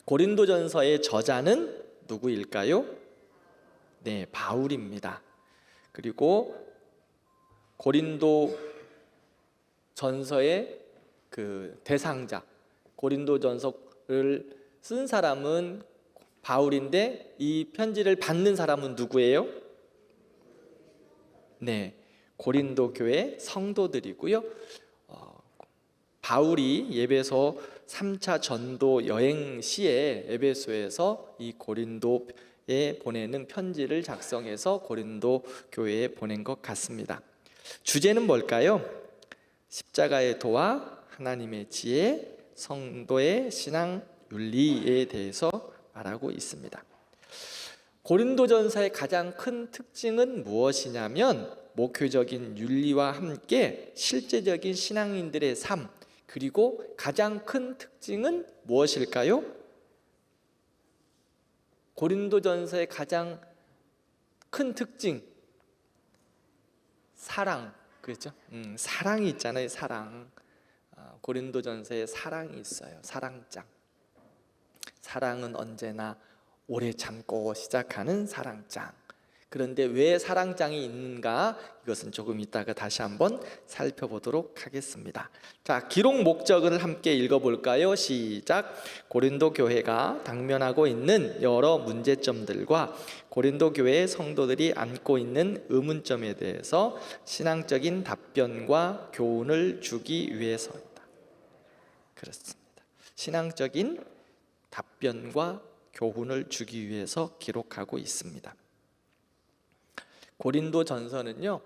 고린도전서의 저자는 누구일까요? 네, 바울입니다. 그리고 고린도전서의 그 대상자, 고린도전서를 쓴 사람은 바울인데 이 편지를 받는 사람은 누구예요? 네, 고린도 교회 성도들이고요. 바울이 에베소 3차 전도 여행 시에 에베소에서 이 고린도에 보내는 편지를 작성해서 고린도 교회에 보낸 것 같습니다. 주제는 뭘까요? 십자가의 도와 하나님의 지혜, 성도의 신앙 윤리에 대해서 말하고 있습니다. 고린도전서의 가장 큰 특징은 무엇이냐면 목표적인 윤리와 함께 실제적인 신앙인들의 삶, 그리고 가장 큰 특징은 무엇일까요? 고린도전서의 가장 큰 특징, 사랑, 그렇죠? 사랑이 있잖아요. 사랑. 고린도전서에 사랑이 있어요. 사랑장. 사랑은 언제나 오래 참고 시작하는 사랑장. 그런데 왜 사랑장이 있는가? 이것은 조금 이따가 다시 한번 살펴보도록 하겠습니다. 자, 기록 목적을 함께 읽어볼까요? 시작. 고린도 교회가 당면하고 있는 여러 문제점들과 고린도 교회의 성도들이 안고 있는 의문점에 대해서 신앙적인 답변과 교훈을 주기 위해서이다. 그렇습니다. 신앙적인 답변과 교훈을 주기 위해서 기록하고 있습니다. 고린도전서는요,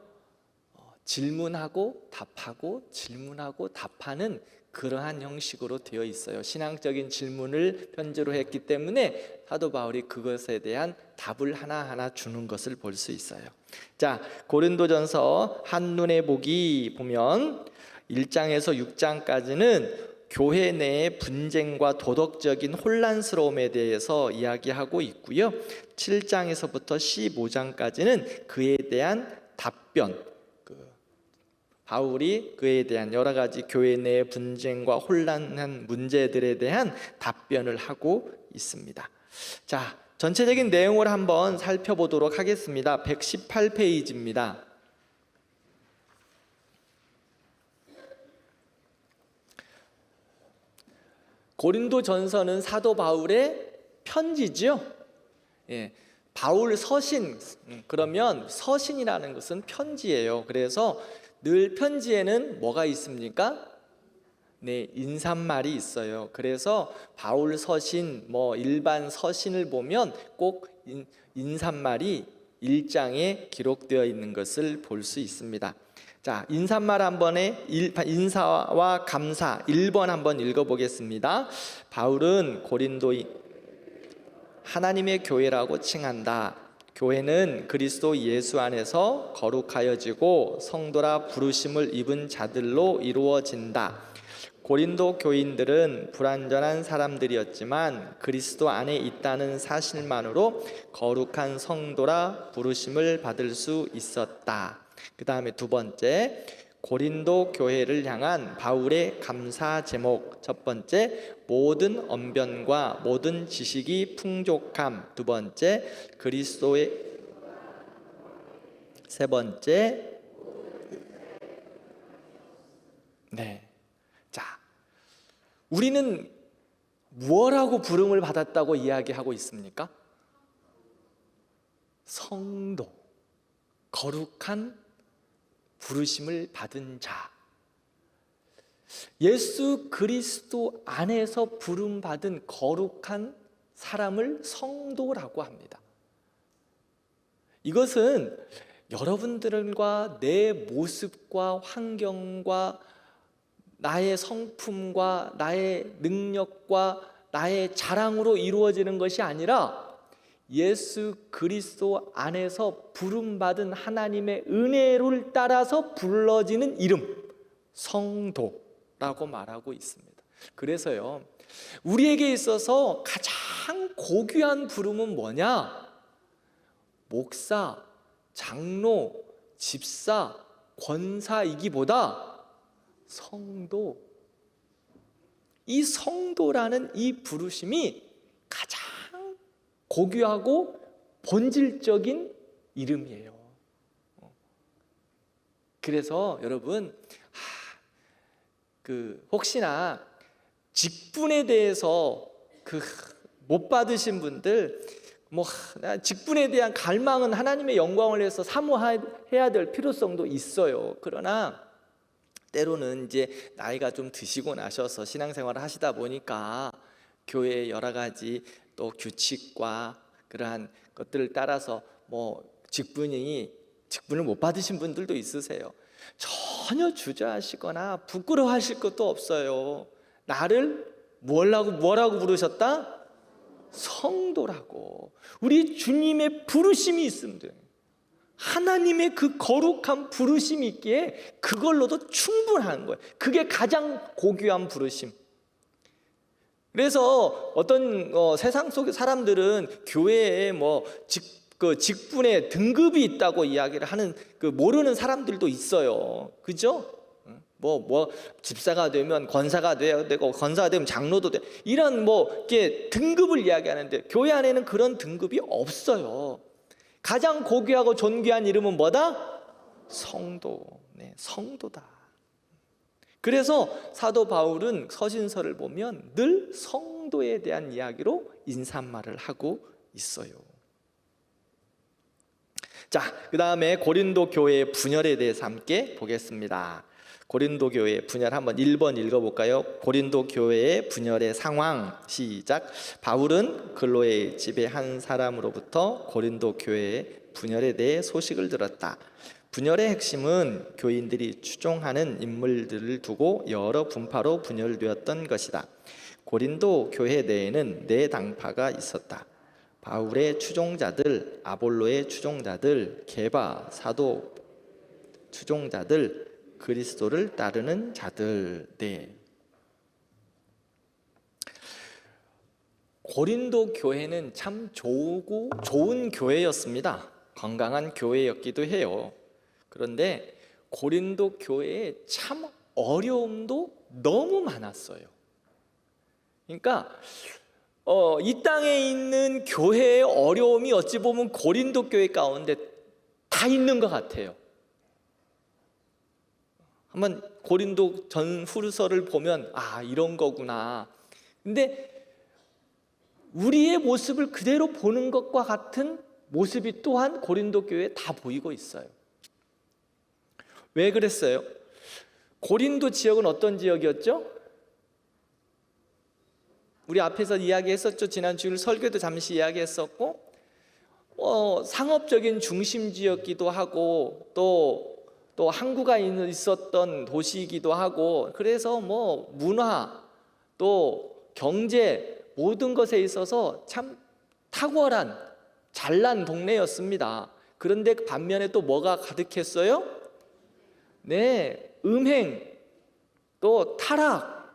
질문하고 답하고 질문하고 답하는 그러한 형식으로 되어 있어요. 신앙적인 질문을 편지로 했기 때문에 사도 바울이 그것에 대한 답을 하나하나 주는 것을 볼 수 있어요. 자, 고린도전서 한눈에 보기 보면 1장에서 6장까지는 교회 내의 분쟁과 도덕적인 혼란스러움에 대해서 이야기하고 있고요. 7장에서부터 15장까지는 그에 대한 답변, 바울이 그에 대한 여러 가지 교회 내의 분쟁과 혼란한 문제들에 대한 답변을 하고 있습니다. 자, 전체적인 내용을 한번 살펴보도록 하겠습니다. 118페이지입니다. 고린도전서는 사도 바울의 편지죠. 예, 바울 서신, 그러면 서신이라는 것은 편지예요. 그래서 늘 편지에는 뭐가 있습니까? 네, 인사말이 있어요. 그래서 바울 서신, 일반 서신을 보면 꼭 인사말이 1장에 기록되어 있는 것을 볼 수 있습니다. 자, 인사말 한 번에 인사와 감사 1번 한번 읽어보겠습니다. 바울은 고린도인 하나님의 교회라고 칭한다. 교회는 그리스도 예수 안에서 거룩하여지고 성도라 부르심을 입은 자들로 이루어진다. 고린도 교인들은 불완전한 사람들이었지만 그리스도 안에 있다는 사실만으로 거룩한 성도라 부르심을 받을 수 있었다. 그 다음에 두 번째, 고린도 교회를 향한 바울의 감사 제목. 첫 번째, 모든 언변과 모든 지식이 풍족함. 두 번째, 그리스도의. 세 번째, 네. 자, 우리는 무엇라고 부름을 받았다고 이야기하고 있습니까? 성도, 거룩한 부르심을 받은 자, 예수 그리스도 안에서 부름받은 거룩한 사람을 성도라고 합니다. 이것은 여러분들과 내 모습과 환경과 나의 성품과 나의 능력과 나의 자랑으로 이루어지는 것이 아니라 예수 그리스도 안에서 부름받은 하나님의 은혜를 따라서 불러지는 이름, 성도라고 말하고 있습니다. 그래서요, 우리에게 있어서 가장 고귀한 부름은 뭐냐? 목사, 장로, 집사, 권사이기보다 성도, 이 성도라는 이 부르심이 고귀하고 본질적인 이름이에요. 그래서 여러분, 혹시나 직분에 대해서 못 받으신 분들, 직분에 대한 갈망은 하나님의 영광을 위해서 사모해야 될 필요성도 있어요. 그러나 때로는 이제 나이가 좀 드시고 나셔서 신앙생활을 하시다 보니까 교회의 여러 가지 또 규칙과 그러한 것들을 따라서 직분을 못 받으신 분들도 있으세요. 전혀 주저하시거나 부끄러워하실 것도 없어요. 나를 뭐라고 부르셨다? 성도라고. 우리 주님의 부르심이 있으면 돼요. 하나님의 그 거룩한 부르심이 있기에 그걸로도 충분한 거예요. 그게 가장 고귀한 부르심. 그래서 어떤 세상 속의 사람들은 교회에 직분에 등급이 있다고 이야기를 하는 모르는 사람들도 있어요. 그죠? 집사가 되면 권사가 돼야 되고, 권사가 되면 장로도 돼. 이런 이렇게 등급을 이야기하는데 교회 안에는 그런 등급이 없어요. 가장 고귀하고 존귀한 이름은 뭐다? 성도. 네, 성도다. 그래서 사도 바울은 서신서를 보면 늘 성도에 대한 이야기로 인사말을 하고 있어요. 자, 그 다음에 고린도 교회의 분열에 대해서 함께 보겠습니다. 고린도 교회의 분열 한번 1번 읽어볼까요? 고린도 교회의 분열의 상황. 시작. 바울은 근로의 집의 한 사람으로부터 고린도 교회의 분열에 대해 소식을 들었다. 분열의 핵심은 교인들이 추종하는 인물들을 두고 여러 분파로 분열되었던 것이다. 고린도 교회 내에는 4당파가 있었다. 바울의 추종자들, 아볼로의 추종자들, 게바 사도 추종자들, 그리스도를 따르는 자들. 네. 고린도 교회는 참 좋은 교회였습니다. 건강한 교회였기도 해요. 그런데 고린도 교회에 참 어려움도 너무 많았어요. 그러니까 이 땅에 있는 교회의 어려움이 어찌 보면 고린도 교회 가운데 다 있는 것 같아요. 한번 고린도 전후서를 보면 이런 거구나. 근데 우리의 모습을 그대로 보는 것과 같은 모습이 또한 고린도 교회에 다 보이고 있어요. 왜 그랬어요? 고린도 지역은 어떤 지역이었죠? 우리 앞에서 이야기했었죠. 지난 주일 설교도 잠시 이야기했었고, 상업적인 중심지였기도 하고 또 항구가 있었던 도시이기도 하고, 그래서 문화 또 경제 모든 것에 있어서 참 탁월한 잘난 동네였습니다. 그런데 반면에 또 뭐가 가득했어요? 네, 음행 또 타락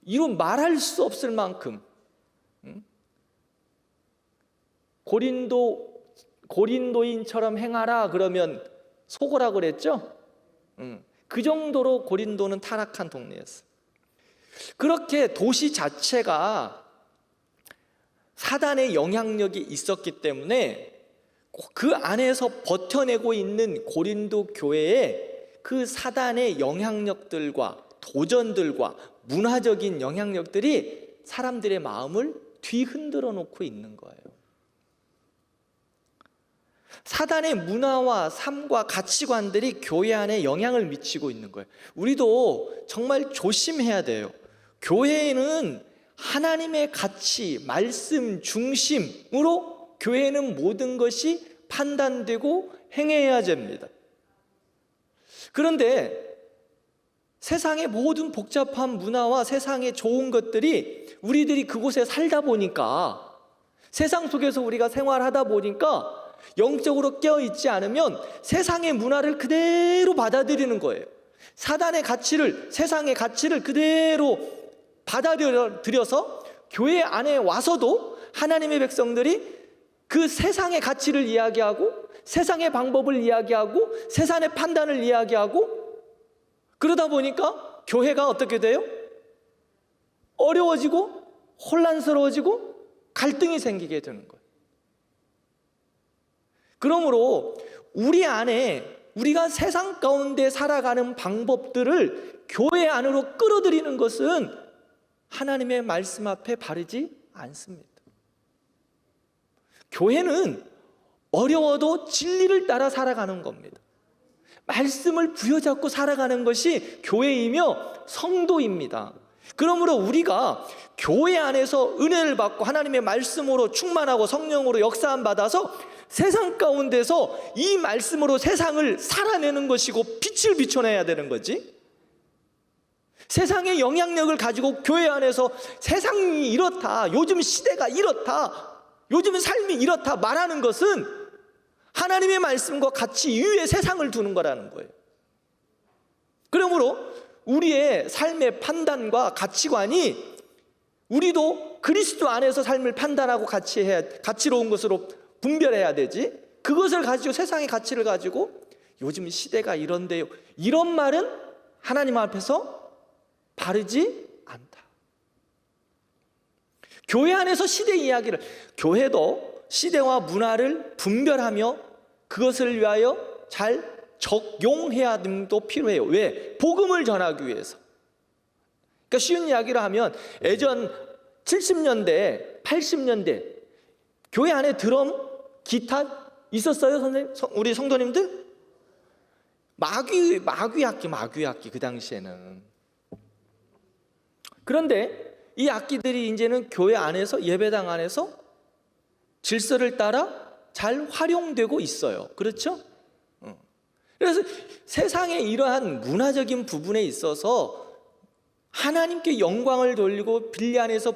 이런 말할 수 없을 만큼 고린도인처럼 행하라 그러면 속으라 그랬죠? 그 정도로 고린도는 타락한 동네였어요. 그렇게 도시 자체가 사단의 영향력이 있었기 때문에 그 안에서 버텨내고 있는 고린도 교회에 그 사단의 영향력들과 도전들과 문화적인 영향력들이 사람들의 마음을 뒤흔들어 놓고 있는 거예요. 사단의 문화와 삶과 가치관들이 교회 안에 영향을 미치고 있는 거예요. 우리도 정말 조심해야 돼요. 교회는 하나님의 가치, 말씀 중심으로 교회는 모든 것이 판단되고 행해야 됩니다. 그런데 세상의 모든 복잡한 문화와 세상의 좋은 것들이 우리들이 그곳에 살다 보니까, 세상 속에서 우리가 생활하다 보니까 영적으로 깨어있지 않으면 세상의 문화를 그대로 받아들이는 거예요. 사단의 가치를, 세상의 가치를 그대로 받아들여서 교회 안에 와서도 하나님의 백성들이 그 세상의 가치를 이야기하고 세상의 방법을 이야기하고 세상의 판단을 이야기하고, 그러다 보니까 교회가 어떻게 돼요? 어려워지고 혼란스러워지고 갈등이 생기게 되는 거예요. 그러므로 우리 안에 우리가 세상 가운데 살아가는 방법들을 교회 안으로 끌어들이는 것은 하나님의 말씀 앞에 바르지 않습니다. 교회는 어려워도 진리를 따라 살아가는 겁니다. 말씀을 부여잡고 살아가는 것이 교회이며 성도입니다. 그러므로 우리가 교회 안에서 은혜를 받고 하나님의 말씀으로 충만하고 성령으로 역사함 받아서 세상 가운데서 이 말씀으로 세상을 살아내는 것이고 빛을 비춰내야 되는 거지. 세상의 영향력을 가지고 교회 안에서 세상이 이렇다, 요즘 시대가 이렇다, 요즘 삶이 이렇다 말하는 것은 하나님의 말씀과 같이 위에 세상을 두는 거라는 거예요. 그러므로 우리의 삶의 판단과 가치관이 우리도 그리스도 안에서 삶을 판단하고 가치로운 것으로 분별해야 되지. 그것을 가지고 세상의 가치를 가지고 요즘 시대가 이런데요, 이런 말은 하나님 앞에서 바르지 않다. 교회 안에서 시대 이야기를, 교회도 시대와 문화를 분별하며 그것을 위하여 잘 적용해야 됨도 필요해요. 왜? 복음을 전하기 위해서. 그러니까 쉬운 이야기를 하면 예전 70년대, 80년대 교회 안에 드럼, 기타 있었어요, 선생님? 우리 성도님들? 마귀악기 그 당시에는. 그런데 이 악기들이 이제는 교회 안에서, 예배당 안에서 질서를 따라 잘 활용되고 있어요. 그렇죠? 그래서 세상의 이러한 문화적인 부분에 있어서 하나님께 영광을 돌리고 진리 안에서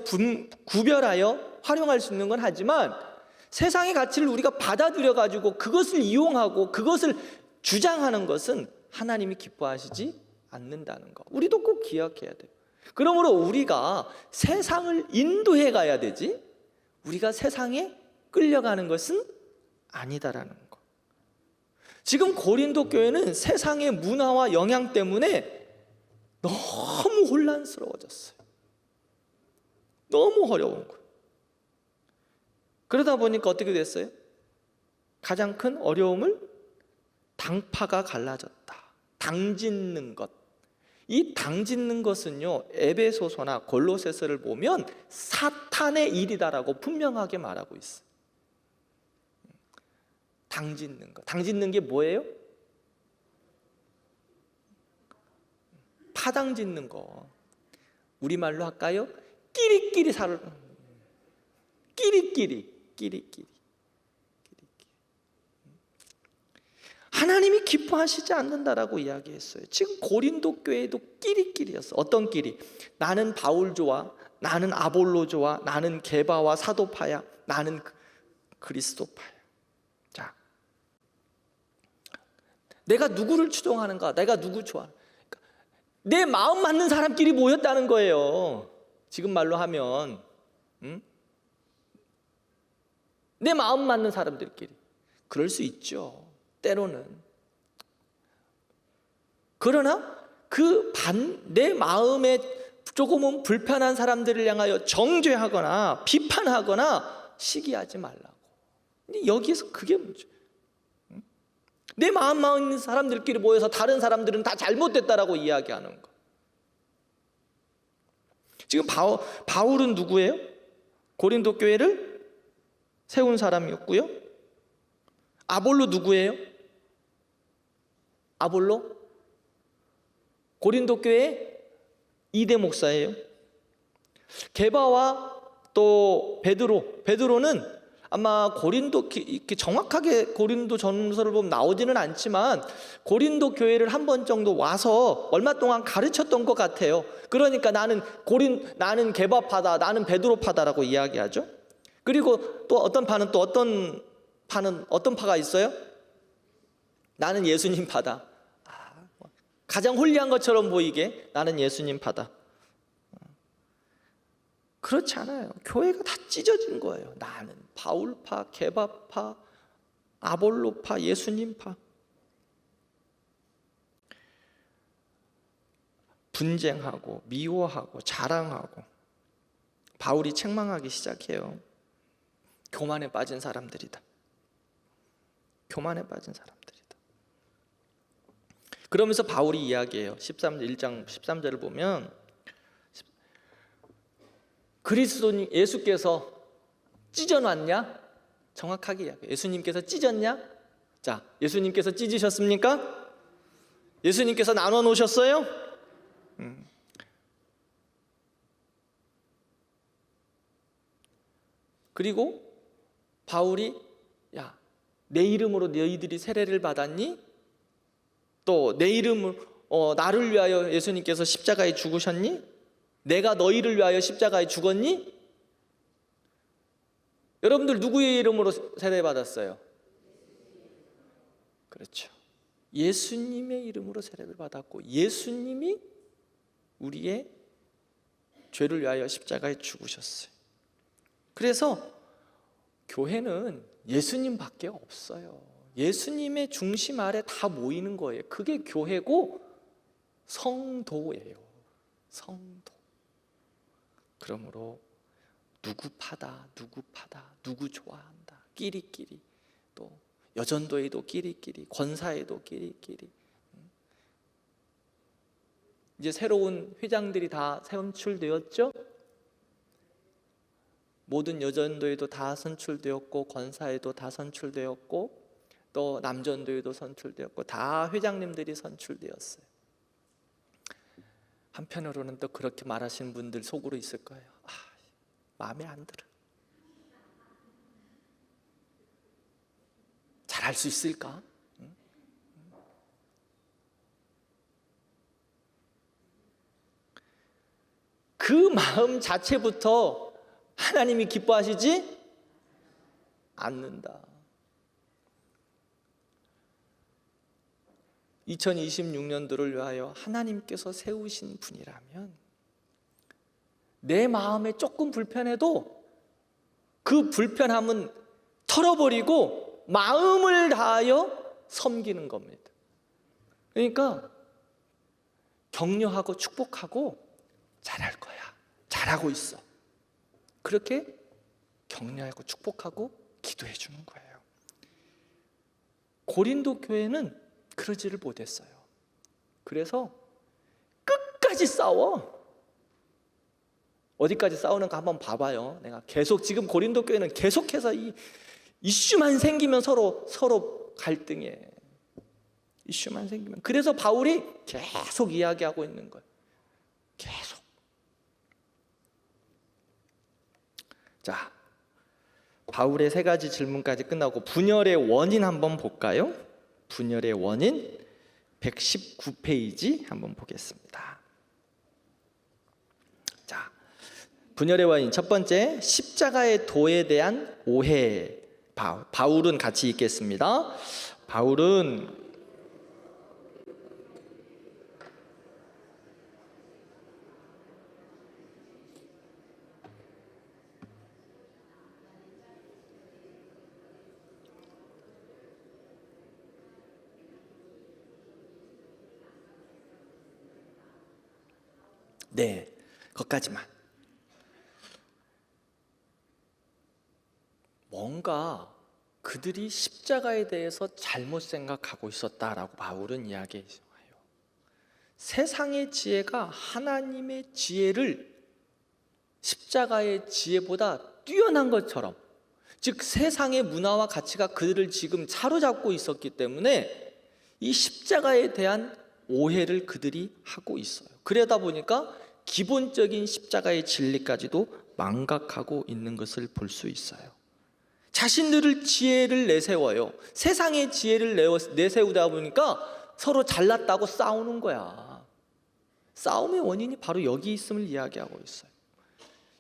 구별하여 활용할 수 있는 건 하지만 세상의 가치를 우리가 받아들여 가지고 그것을 이용하고 그것을 주장하는 것은 하나님이 기뻐하시지 않는다는 거, 우리도 꼭 기억해야 돼요. 그러므로 우리가 세상을 인도해 가야 되지, 우리가 세상에 끌려가는 것은 아니다라는 거. 지금 고린도 교회는 세상의 문화와 영향 때문에 너무 혼란스러워졌어요. 너무 어려운 거예요. 그러다 보니까 어떻게 됐어요? 가장 큰 어려움을 당파가 갈라졌다. 당짓는 것. 이 당짓는 것은요, 에베소서나 골로새서를 보면 사탄의 일이다라고 분명하게 말하고 있어요. 당짓는 것. 당짓는 게 뭐예요? 파당짓는 거. 우리말로 할까요? 끼리끼리 살을, 끼리끼리. 하나님이 기뻐하시지 않는다라고 이야기했어요. 지금 고린도 교회도 끼리끼리였어. 어떤 끼리? 나는 바울조와 나는 아볼로조와 나는 게바와 사도파야, 나는 그리스도파야. 자, 내가 누구를 추종하는가? 내가 누구 좋아하는가? 내 마음 맞는 사람끼리 모였다는 거예요. 지금 말로 하면 내 마음 맞는 사람들끼리. 그럴 수 있죠, 때로는. 그러나 내 마음에 조금은 불편한 사람들을 향하여 정죄하거나 비판하거나 시기하지 말라고. 근데 여기에서 그게 문제. 내 마음 맞는 사람들끼리 모여서 다른 사람들은 다 잘못됐다라고 이야기하는 거. 지금 바울은 누구예요? 고린도 교회를 세운 사람이었고요. 아볼로 누구예요? 아볼로 고린도 교회 2대 목사예요. 게바와 또 베드로는 아마 이렇게 정확하게 고린도 전서를 보면 나오지는 않지만 고린도 교회를 한 번 정도 와서 얼마 동안 가르쳤던 것 같아요. 그러니까 나는 게바파다, 나는 베드로파다라고 이야기하죠. 그리고 또 어떤 파가 있어요? 나는 예수님 파다. 가장 홀리한 것처럼 보이게 나는 예수님 파다. 그렇지 않아요. 교회가 다 찢어진 거예요. 나는 바울파, 게바파, 아볼로파, 예수님파. 분쟁하고 미워하고 자랑하고 바울이 책망하기 시작해요. 교만에 빠진 사람들이다. 교만에 빠진 사람들이다. 그러면서 바울이 이야기해요. 1장 13절을 보면 그리스도님 예수께서 찢어놨냐? 정확하게 이야기해요. 예수님께서 찢었냐? 자, 예수님께서 찢으셨습니까? 예수님께서 나눠 놓으셨어요? 그리고 바울이 야, 내 이름으로 너희들이 세례를 받았니? 또 내 이름으로 나를 위하여 예수님께서 십자가에 죽으셨니? 내가 너희를 위하여 십자가에 죽었니? 여러분들 누구의 이름으로 세례 받았어요? 그렇죠. 예수님의 이름으로 세례를 받았고 예수님이 우리의 죄를 위하여 십자가에 죽으셨어요. 그래서 교회는 예수님밖에 없어요. 예수님의 중심 아래 다 모이는 거예요. 그게 교회고 성도예요. 성도. 그러므로 누구 파다, 누구 좋아한다, 끼리끼리, 또 여전도에도 끼리끼리, 권사에도 끼리끼리. 이제 새로운 회장들이 다 선출되었죠? 모든 여전도에도 다 선출되었고 권사에도 다 선출되었고 또 남전도에도 선출되었고 다 회장님들이 선출되었어요. 한편으로는 또 그렇게 말하시는 분들 속으로 있을 거예요. 마음에 안 들어. 잘할 수 있을까? 그 마음 자체부터 하나님이 기뻐하시지 않는다. 2026년도를 위하여 하나님께서 세우신 분이라면 내 마음에 조금 불편해도 그 불편함은 털어버리고 마음을 다하여 섬기는 겁니다. 그러니까 격려하고 축복하고 잘할 거야, 잘하고 있어, 그렇게 격려하고 축복하고 기도해 주는 거예요. 고린도 교회는 그러지를 못했어요. 그래서 끝까지 싸워. 어디까지 싸우는가 한번 봐봐요. 내가 계속 지금 고린도 교회는 계속해서 이 이슈만 생기면 서로 갈등해. 이슈만 생기면. 그래서 바울이 계속 이야기하고 있는 거예요. 계속. 자, 바울의 세 가지 질문까지 끝나고 분열의 원인 한번 볼까요? 분열의 원인 119페이지 한번 보겠습니다. 자, 분열의 원인 첫 번째, 십자가의 도에 대한 오해. 바울은 같이 읽겠습니다. 바울은 네, 거기까지만. 뭔가 그들이 십자가에 대해서 잘못 생각하고 있었다라고 바울은 이야기해요. 세상의 지혜가 하나님의 지혜를 십자가의 지혜보다 뛰어난 것처럼, 즉 세상의 문화와 가치가 그들을 지금 사로잡고 있었기 때문에 이 십자가에 대한 오해를 그들이 하고 있어요. 그러다 보니까 기본적인 십자가의 진리까지도 망각하고 있는 것을 볼 수 있어요. 자신들을 지혜를 내세워요. 세상의 지혜를 내세우다 보니까 서로 잘났다고 싸우는 거야. 싸움의 원인이 바로 여기 있음을 이야기하고 있어요.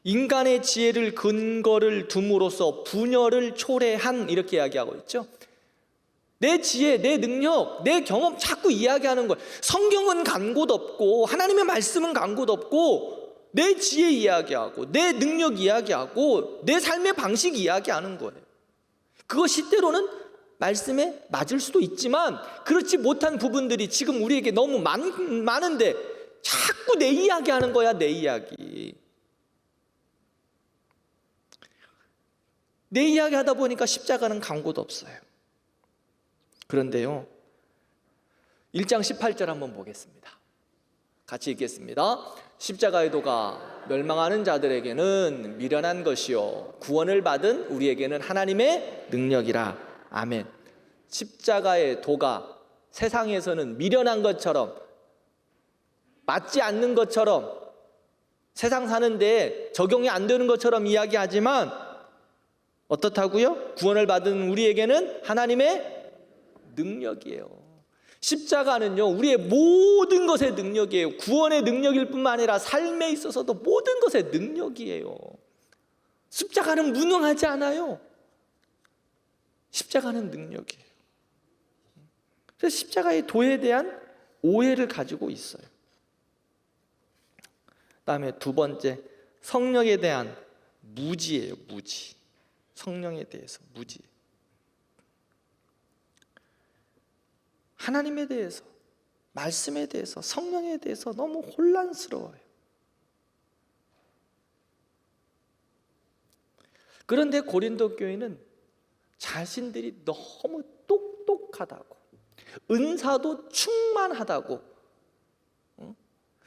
인간의 지혜를 근거를 둠으로써 분열을 초래한, 이렇게 이야기하고 있죠. 내 지혜, 내 능력, 내 경험 자꾸 이야기하는 거예요. 성경은 간 곳 없고 하나님의 말씀은 간 곳 없고 내 지혜 이야기하고 내 능력 이야기하고 내 삶의 방식 이야기하는 거예요. 그것이 때로는 말씀에 맞을 수도 있지만 그렇지 못한 부분들이 지금 우리에게 너무 많은데 자꾸 내 이야기하는 거야. 내 이야기. 내 이야기 하다 보니까 십자가는 간 곳 없어요. 그런데요, 1장 18절 한번 보겠습니다. 같이 읽겠습니다. 십자가의 도가 멸망하는 자들에게는 미련한 것이요 구원을 받은 우리에게는 하나님의 능력이라. 아멘. 십자가의 도가 세상에서는 미련한 것처럼, 맞지 않는 것처럼, 세상 사는데 적용이 안 되는 것처럼 이야기하지만 어떻다고요? 구원을 받은 우리에게는 하나님의 능력이에요. 십자가는요, 우리의 모든 것의 능력이에요. 구원의 능력일 뿐만 아니라 삶에 있어서도 모든 것의 능력이에요. 십자가는 무능하지 않아요. 십자가는 능력이에요. 그래서 십자가의 도에 대한 오해를 가지고 있어요. 그다음에 두 번째, 성령에 대한 무지예요. 무지. 성령에 대해서 무지. 하나님에 대해서, 말씀에 대해서, 성령에 대해서 너무 혼란스러워요. 그런데 고린도 교회는 자신들이 너무 똑똑하다고, 은사도 충만하다고,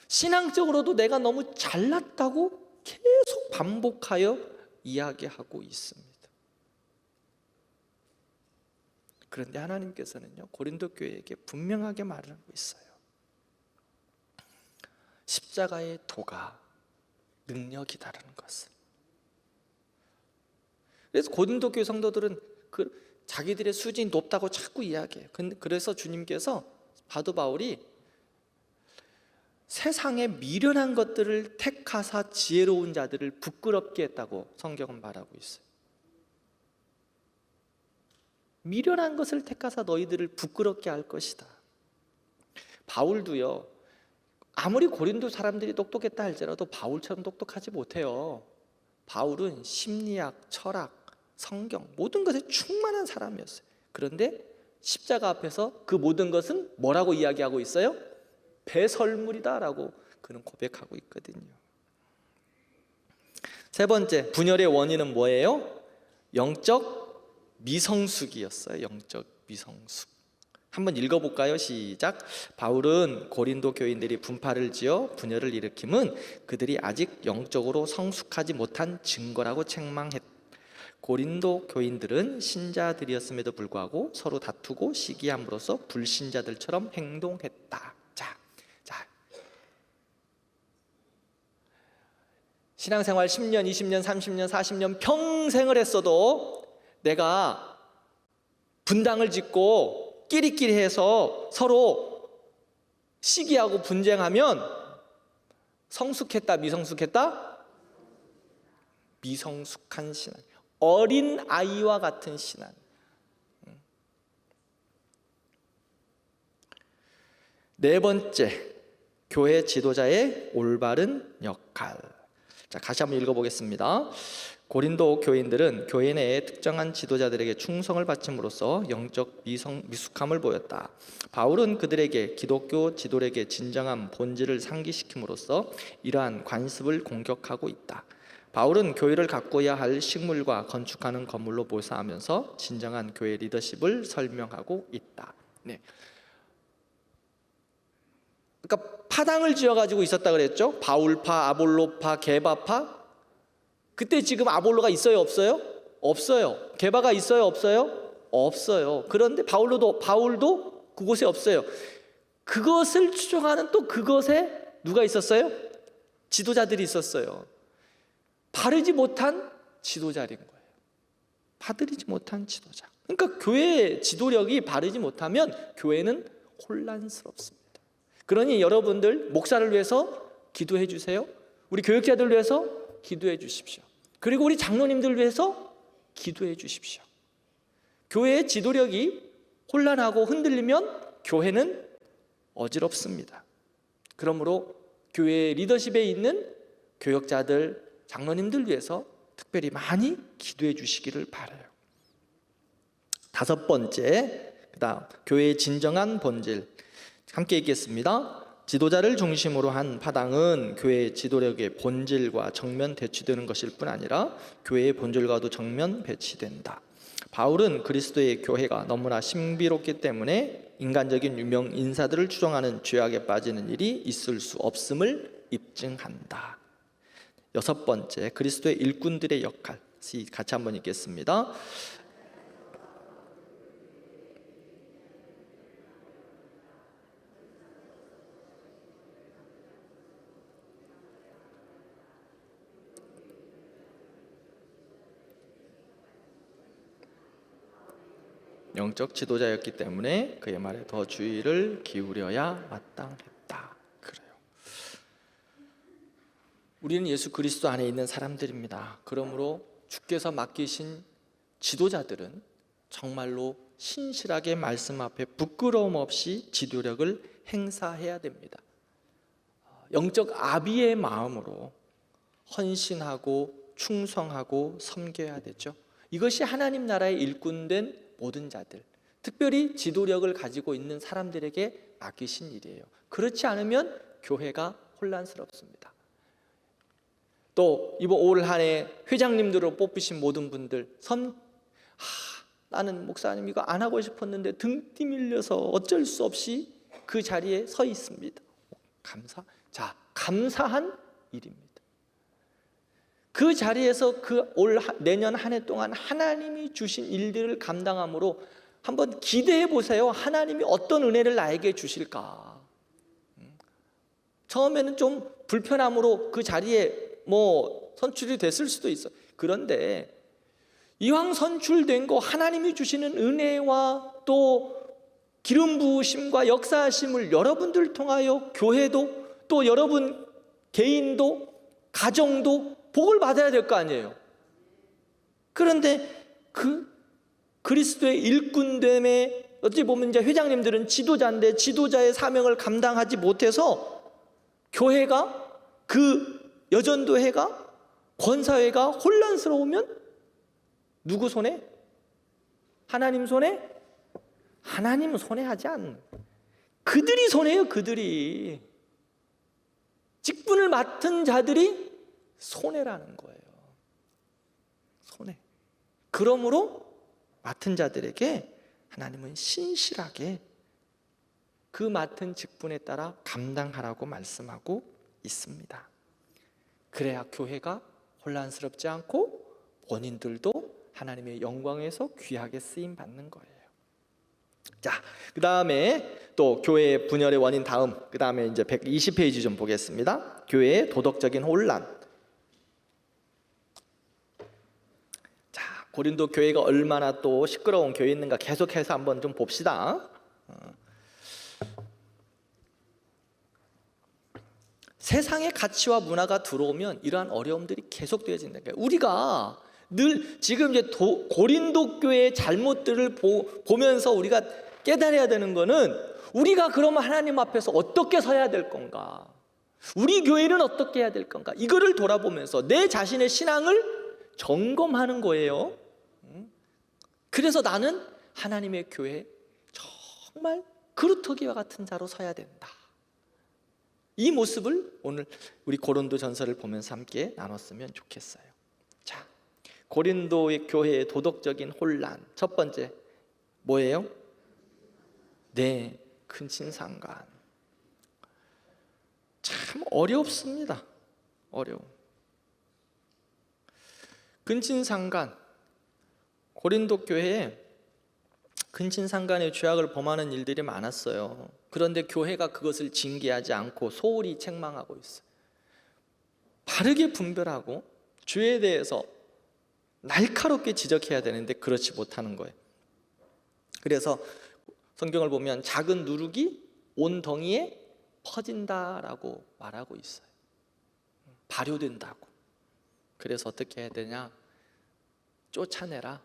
신앙적으로도 내가 너무 잘났다고 계속 반복하여 이야기하고 있습니다. 그런데 하나님께서는요, 고린도 교회에게 분명하게 말을 하고 있어요. 십자가의 도가 능력이다라는 것을. 그래서 고린도 교회 성도들은 자기들의 수준이 높다고 자꾸 이야기해요. 그래서 주님께서 사도 바울이 세상의 미련한 것들을 택하사 지혜로운 자들을 부끄럽게 했다고 성경은 말하고 있어요. 미련한 것을 택하사 너희들을 부끄럽게 할 것이다. 바울도요, 아무리 고린도 사람들이 똑똑했다 할지라도 바울처럼 똑똑하지 못해요. 바울은 심리학, 철학, 성경 모든 것에 충만한 사람이었어요. 그런데 십자가 앞에서 그 모든 것은 뭐라고 이야기하고 있어요? 배설물이다라고 그는 고백하고 있거든요. 세 번째, 분열의 원인은 뭐예요? 영적 미성숙이었어요. 영적 미성숙. 한번 읽어볼까요? 시작. 바울은 고린도 교인들이 분파를 지어 분열을 일으킴은 그들이 아직 영적으로 성숙하지 못한 증거라고 책망했다. 고린도 교인들은 신자들이었음에도 불구하고 서로 다투고 시기함으로써 불신자들처럼 행동했다. 자, 신앙생활 10년, 20년, 30년, 40년 평생을 했어도 내가 분당을 짓고 끼리끼리 해서 서로 시기하고 분쟁하면 성숙했다, 미성숙했다? 미성숙한 신앙. 어린 아이와 같은 신앙. 네 번째, 교회 지도자의 올바른 역할. 자, 다시 한번 읽어보겠습니다. 고린도 교인들은 교회 내의 특정한 지도자들에게 충성을 바침으로써 영적 미숙함을 보였다. 바울은 그들에게 기독교 지도력의 진정한 본질을 상기시킴으로써 이러한 관습을 공격하고 있다. 바울은 교회를 가꿔야 할 식물과 건축하는 건물로 묘사하면서 진정한 교회 리더십을 설명하고 있다. 네. 그러니까 파당을 지어가지고 있었다 그랬죠. 바울파, 아볼로파, 게바파. 그때 지금 아볼로가 있어요, 없어요? 없어요. 게바가 있어요, 없어요? 없어요. 그런데 바울도 그곳에 없어요. 그것을 추종하는 또 그것에 누가 있었어요? 지도자들이 있었어요. 바르지 못한 지도자인 거예요. 바르지 못한 지도자. 그러니까 교회의 지도력이 바르지 못하면 교회는 혼란스럽습니다. 그러니 여러분들 목사를 위해서 기도해 주세요. 우리 교육자들 위해서 기도해 주십시오. 그리고 우리 장로님들 위해서 기도해 주십시오. 교회의 지도력이 혼란하고 흔들리면 교회는 어지럽습니다. 그러므로 교회 리더십에 있는 교역자들, 장로님들 위해서 특별히 많이 기도해 주시기를 바라요. 다섯 번째, 그다음 교회의 진정한 본질. 함께 읽겠습니다. 지도자를 중심으로 한 파당은 교회의 지도력의 본질과 정면 대치되는 것일 뿐 아니라 교회의 본질과도 정면 배치된다. 바울은 그리스도의 교회가 너무나 신비롭기 때문에 인간적인 유명 인사들을 추종하는 죄악에 빠지는 일이 있을 수 없음을 입증한다. 여섯 번째, 그리스도의 일꾼들의 역할. 같이 한번 읽겠습니다. 영적 지도자였기 때문에 그의 말에 더 주의를 기울여야 마땅했다. 그래요. 우리는 예수 그리스도 안에 있는 사람들입니다. 그러므로 주께서 맡기신 지도자들은 정말로 신실하게 말씀 앞에 부끄러움 없이 지도력을 행사해야 됩니다. 영적 아비의 마음으로 헌신하고 충성하고 섬겨야 되죠. 이것이 하나님 나라의 일꾼된 모든 자들, 특별히 지도력을 가지고 있는 사람들에게 맡기신 일이에요. 그렇지 않으면 교회가 혼란스럽습니다. 또 이번 올 한 해 회장님들로 뽑히신 모든 분들, 나는 목사님 이거 안 하고 싶었는데 등 뛰밀려서 어쩔 수 없이 그 자리에 서 있습니다. 감사한 일입니다. 그 자리에서 내년 한 해 동안 하나님이 주신 일들을 감당함으로 한번 기대해 보세요. 하나님이 어떤 은혜를 나에게 주실까? 처음에는 좀 불편함으로 그 자리에 선출이 됐을 수도 있어요. 그런데 이왕 선출된 거 하나님이 주시는 은혜와 또 기름 부으심과 역사하심을 여러분들 통하여 교회도 또 여러분 개인도 가정도 복을 받아야 될 거 아니에요. 그런데 그 그리스도의 일꾼됨에 어찌 보면 이제 회장님들은 지도자인데 지도자의 사명을 감당하지 못해서 교회가 그 여전도회가 권사회가 혼란스러우면 누구 손에? 하나님 손에? 하나님 손에 하지 않는 그들이 손해요. 그들이 직분을 맡은 자들이 손해라는 거예요. 손해. 그러므로 맡은 자들에게 하나님은 신실하게 그 맡은 직분에 따라 감당하라고 말씀하고 있습니다. 그래야 교회가 혼란스럽지 않고 본인들도 하나님의 영광에서 귀하게 쓰임 받는 거예요. 자, 그 다음에 또 교회의 분열의 원인 다음, 그 다음에 이제 120페이지 좀 보겠습니다. 교회의 도덕적인 혼란. 자, 고린도 교회가 얼마나 또 시끄러운 교회였는가 계속해서 한번 좀 봅시다. 세상의 가치와 문화가 들어오면 이러한 어려움들이 계속되어진다. 우리가 늘 지금 이제 고린도 교회의 잘못들을 보면서 우리가 깨달아야 되는 거는 우리가 그러면 하나님 앞에서 어떻게 서야 될 건가? 우리 교회는 어떻게 해야 될 건가? 이거를 돌아보면서 내 자신의 신앙을 점검하는 거예요. 그래서 나는 하나님의 교회에 정말 그루터기와 같은 자로 서야 된다. 이 모습을 오늘 우리 고린도 전서를 보면서 함께 나눴으면 좋겠어요. 자, 고린도의 교회의 도덕적인 혼란. 첫 번째 뭐예요? 네, 근친상간. 참 어렵습니다. 어려워. 근친상간. 고린도 교회에 근친상간의 죄악을 범하는 일들이 많았어요. 그런데 교회가 그것을 징계하지 않고 소홀히 책망하고 있어요. 바르게 분별하고 죄에 대해서 날카롭게 지적해야 되는데 그렇지 못하는 거예요. 그래서 성경을 보면 작은 누룩이 온 덩이에 퍼진다라고 말하고 있어요. 발효된다고. 그래서 어떻게 해야 되냐? 쫓아내라.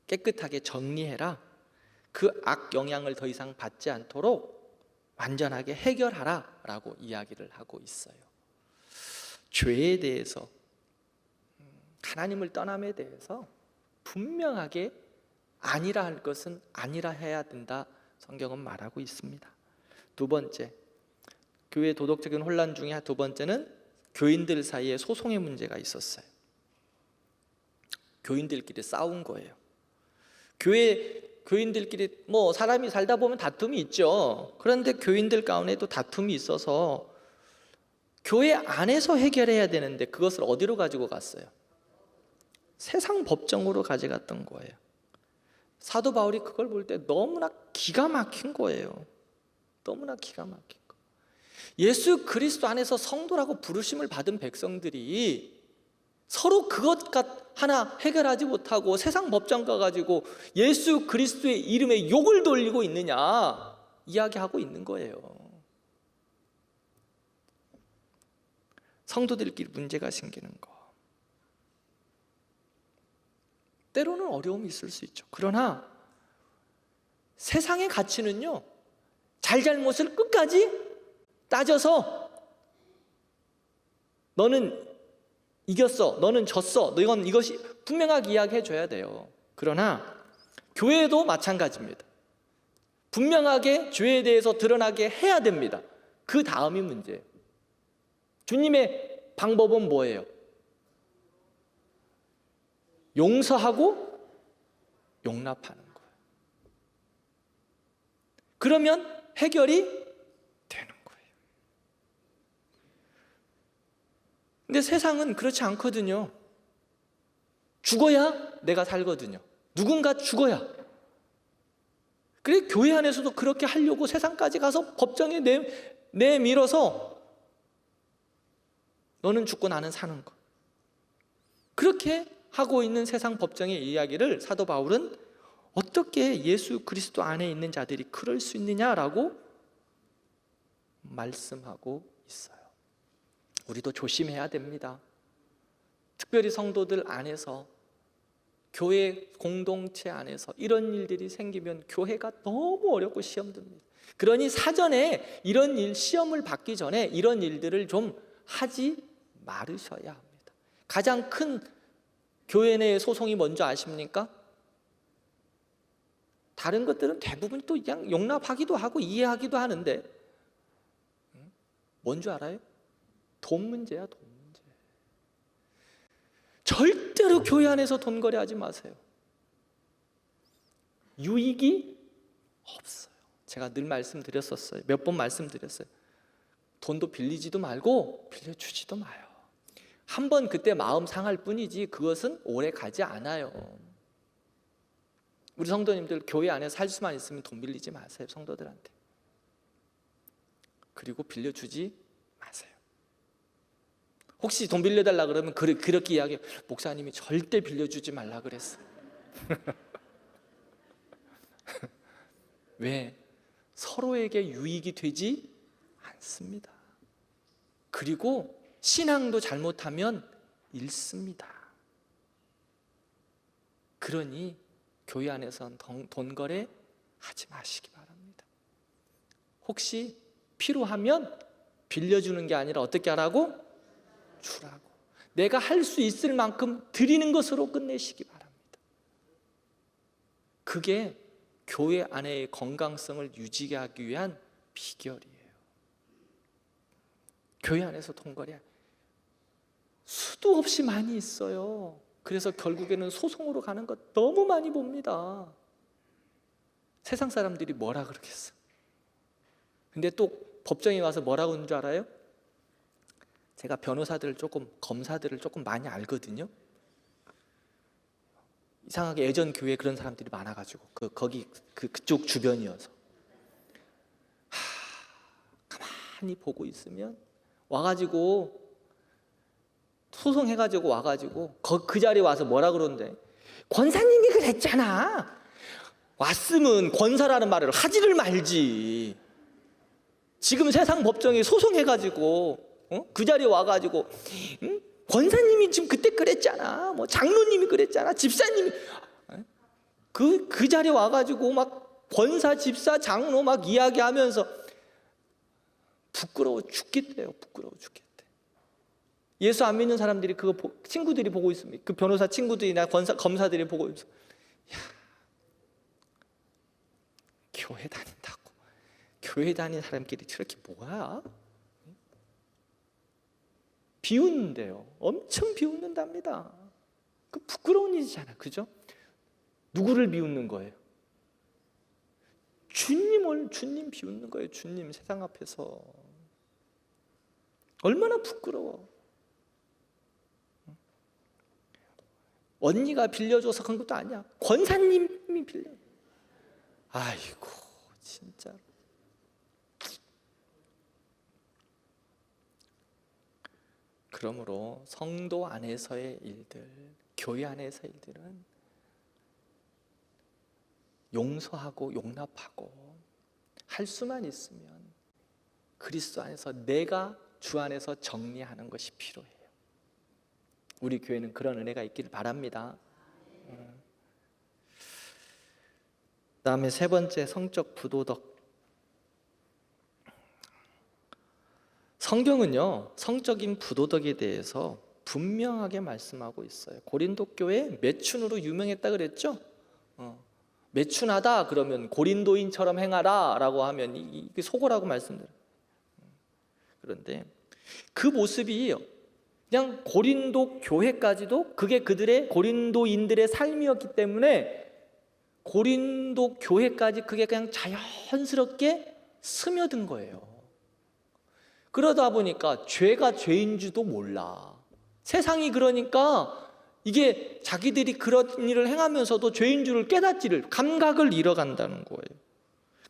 깨끗하게 정리해라. 그 악 영향을 더 이상 받지 않도록 완전하게 해결하라 라고 이야기를 하고 있어요. 죄에 대해서, 하나님을 떠남에 대해서 분명하게 아니라 할 것은 아니라 해야 된다 성경은 말하고 있습니다. 두 번째, 교회 도덕적인 혼란 중에 두 번째는 교인들 사이에 소송의 문제가 있었어요. 교인들끼리 싸운 거예요. 교인들끼리 뭐 사람이 살다 보면 다툼이 있죠. 그런데 교인들 가운데도 다툼이 있어서 교회 안에서 해결해야 되는데 그것을 어디로 가지고 갔어요? 세상 법정으로 가져갔던 거예요. 사도 바울이 그걸 볼 때 너무나 기가 막힌 거예요. 너무나 기가 막힌 거. 예수 그리스도 안에서 성도라고 부르심을 받은 백성들이 서로 그것 하나 해결하지 못하고 세상 법정 가가지고 예수 그리스도의 이름에 욕을 돌리고 있느냐 이야기하고 있는 거예요. 성도들끼리 문제가 생기는 거. 때로는 어려움이 있을 수 있죠. 그러나 세상의 가치는요, 잘잘못을 끝까지 따져서 너는 이겼어, 너는 졌어, 이것이 분명하게 이야기해 줘야 돼요. 그러나 교회도 마찬가지입니다. 분명하게 죄에 대해서 드러나게 해야 됩니다. 그 다음이 문제예요. 주님의 방법은 뭐예요? 용서하고 용납하는 거예요. 그러면 해결이 되는 거예요. 근데 세상은 그렇지 않거든요. 죽어야 내가 살거든요. 누군가 죽어야. 그래 교회 안에서도 그렇게 하려고 세상까지 가서 법정에 내밀어서 너는 죽고 나는 사는 것. 그렇게 하고 있는 세상 법정의 이야기를 사도 바울은 어떻게 예수 그리스도 안에 있는 자들이 그럴 수 있느냐라고 말씀하고 있어요. 우리도 조심해야 됩니다. 특별히 성도들 안에서, 교회 공동체 안에서 이런 일들이 생기면 교회가 너무 어렵고 시험듭니다. 그러니 사전에 이런 일, 시험을 받기 전에 이런 일들을 좀 하지 말으셔야 합니다. 가장 큰 교회 내의 소송이 뭔지 아십니까? 다른 것들은 대부분 또 그냥 용납하기도 하고 이해하기도 하는데 뭔지 알아요? 돈 문제야, 돈 문제. 절대로 교회 안에서 돈 거래하지 마세요. 유익이 없어요. 제가 늘 말씀드렸었어요. 몇 번 말씀드렸어요. 돈도 빌리지도 말고 빌려주지도 마요. 한 번 그때 마음 상할 뿐이지 그것은 오래 가지 않아요. 우리 성도님들 교회 안에 살 수만 있으면 돈 빌리지 마세요. 성도들한테. 그리고 빌려주지 마세요. 혹시 돈 빌려달라 그러면 그렇게 이야기해요. 목사님이 절대 빌려주지 말라 그랬어. 왜? 서로에게 유익이 되지 않습니다. 그리고 신앙도 잘못하면 잃습니다. 그러니 교회 안에서는 돈 거래 하지 마시기 바랍니다. 혹시 필요하면 빌려주는 게 아니라 어떻게 하라고? 주라고. 내가 할 수 있을 만큼 드리는 것으로 끝내시기 바랍니다. 그게 교회 안의 건강성을 유지하기 위한 비결이에요. 교회 안에서 돈 거래 수도 없이 많이 있어요. 그래서 결국에는 소송으로 가는 것 너무 많이 봅니다. 세상 사람들이 뭐라 그러겠어. 근데 또 법정에 와서 뭐라고 하는 줄 알아요? 제가 검사들을 조금 많이 알거든요. 이상하게 예전 교회에 그런 사람들이 많아가지고 그쪽 주변이어서 가만히 보고 있으면 와가지고 소송해가지고 와가지고 그 자리에 와서 뭐라 그러는데, 권사님이 그랬잖아. 왔으면 권사라는 말을 하지를 말지. 지금 세상 법정에 소송해가지고 그 자리에 와가지고 권사님이 지금 그때 그랬잖아, 뭐 장로님이 그랬잖아, 집사님이 그 자리에 와가지고 막 권사, 집사, 장로 막 이야기하면서 부끄러워 죽겠대요. 부끄러워 죽겠대. 예수 안 믿는 사람들이 그거 친구들이 보고 있습니다. 그 변호사 친구들이나 검사들이 보고 있어. 야, 교회 다닌다고 교회 다니는 사람끼리 저렇게 뭐야? 비웃는데요. 엄청 비웃는답니다. 그 부끄러운 일이잖아, 그죠? 누구를 비웃는 거예요? 주님 비웃는 거예요. 주님 세상 앞에서. 얼마나 부끄러워. 언니가 빌려줘서 그런 것도 아니야. 권사님이 빌려. 아이고 진짜. 그러므로 성도 안에서의 일들, 교회 안에서의 일들은 용서하고 용납하고 할 수만 있으면 그리스도 안에서 내가 주 안에서 정리하는 것이 필요해요. 우리 교회는 그런 은혜가 있기를 바랍니다. 그다음에 세 번째, 성적 부도덕. 성경은요, 성적인 부도덕에 대해서 분명하게 말씀하고 있어요. 고린도 교회 매춘으로 유명했다 그랬죠? 매춘하다 그러면 고린도인처럼 행하라 라고 하면 이게 속어라고 말씀드려요. 그런데 그 모습이 그냥 고린도 교회까지도 그게 그들의 고린도인들의 삶이었기 때문에 고린도 교회까지 그게 그냥 자연스럽게 스며든 거예요. 그러다 보니까 죄가 죄인 줄도 몰라. 세상이 그러니까 이게 자기들이 그런 일을 행하면서도 죄인 줄을 깨닫지를, 감각을 잃어간다는 거예요.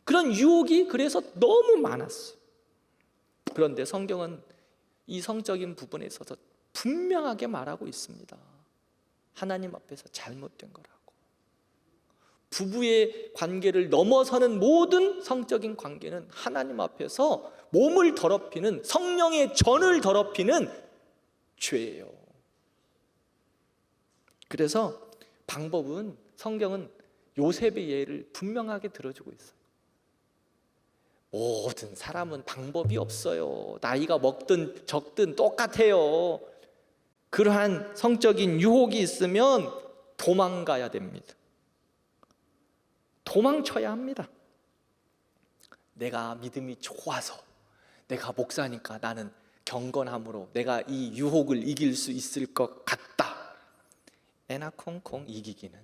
그런 유혹이 그래서 너무 많았어요. 그런데 성경은 이 성적인 부분에 있어서 분명하게 말하고 있습니다. 하나님 앞에서 잘못된 거라고. 부부의 관계를 넘어서는 모든 성적인 관계는 하나님 앞에서 몸을 더럽히는, 성령의 전을 더럽히는 죄예요. 그래서 방법은, 성경은 요셉의 예를 분명하게 들어주고 있어요. 모든 사람은 방법이 없어요. 나이가 먹든 적든 똑같아요. 그러한 성적인 유혹이 있으면 도망가야 됩니다. 도망쳐야 합니다. 내가 믿음이 좋아서, 내가 목사니까 나는 경건함으로 내가 이 유혹을 이길 수 있을 것 같다. 애나 콩콩 이기기는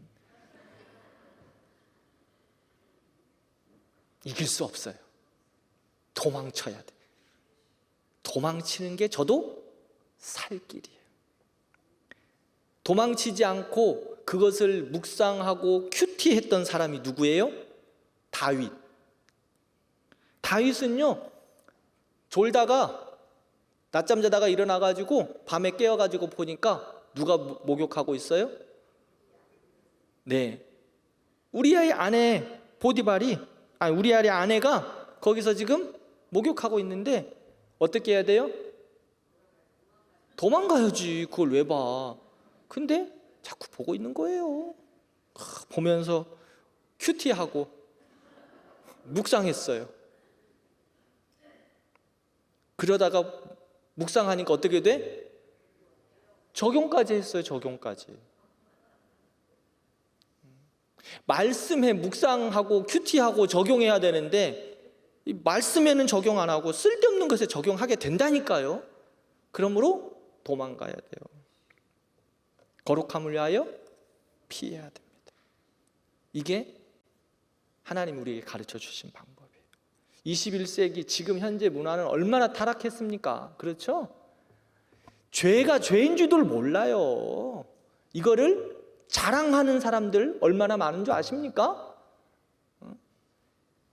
이길 수 없어요. 도망쳐야 돼. 도망치는 게 저도 살 길이에요. 도망치지 않고 그것을 묵상하고 큐티했던 사람이 누구예요? 다윗. 다윗은요, 졸다가 낮잠 자다가 일어나가지고 밤에 깨어가지고 보니까 누가 목욕하고 있어요? 네, 우리아의 아내 보디발이, 우리아의 아내가 거기서 지금 목욕하고 있는데 어떻게 해야 돼요? 도망가야지. 그걸 왜 봐? 근데 자꾸 보고 있는 거예요. 보면서 큐티하고 묵상했어요. 그러다가 묵상하니까 어떻게 돼? 적용까지 했어요. 적용까지. 말씀에 묵상하고 큐티하고 적용해야 되는데 이 말씀에는 적용 안 하고 쓸데없는 것에 적용하게 된다니까요. 그러므로 도망가야 돼요. 거룩함을 위하여 피해야 됩니다. 이게 하나님 우리에게 가르쳐 주신 방법이에요. 21세기 지금 현재 문화는 얼마나 타락했습니까? 그렇죠? 죄가 죄인 줄도 몰라요. 이거를 자랑하는 사람들 얼마나 많은 줄 아십니까?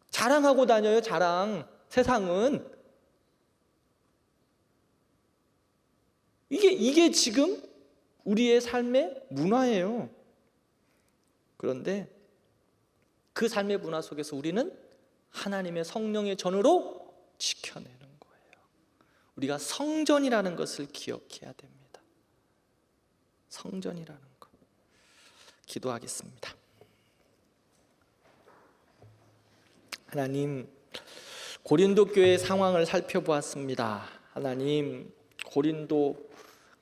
자랑하고 다녀요. 자랑. 세상은 이게 지금 우리의 삶의 문화예요. 그런데 그 삶의 문화 속에서 우리는 하나님의 성령의 전으로 지켜내는 거예요. 우리가 성전이라는 것을 기억해야 됩니다. 성전이라는 것. 기도하겠습니다. 하나님, 고린도 교회의 상황을 살펴보았습니다. 하나님, 고린도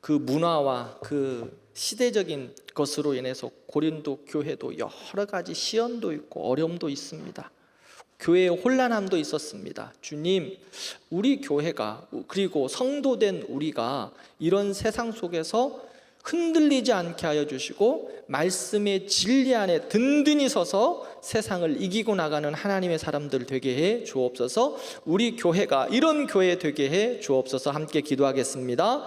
그 문화와 그 시대적인 것으로 인해서 고린도 교회도 여러 가지 시련도 있고 어려움도 있습니다. 교회의 혼란함도 있었습니다. 주님, 우리 교회가 그리고 성도된 우리가 이런 세상 속에서 흔들리지 않게 하여 주시고 말씀의 진리 안에 든든히 서서 세상을 이기고 나가는 하나님의 사람들 되게 해 주옵소서. 우리 교회가 이런 교회 되게 해 주옵소서. 함께 기도하겠습니다.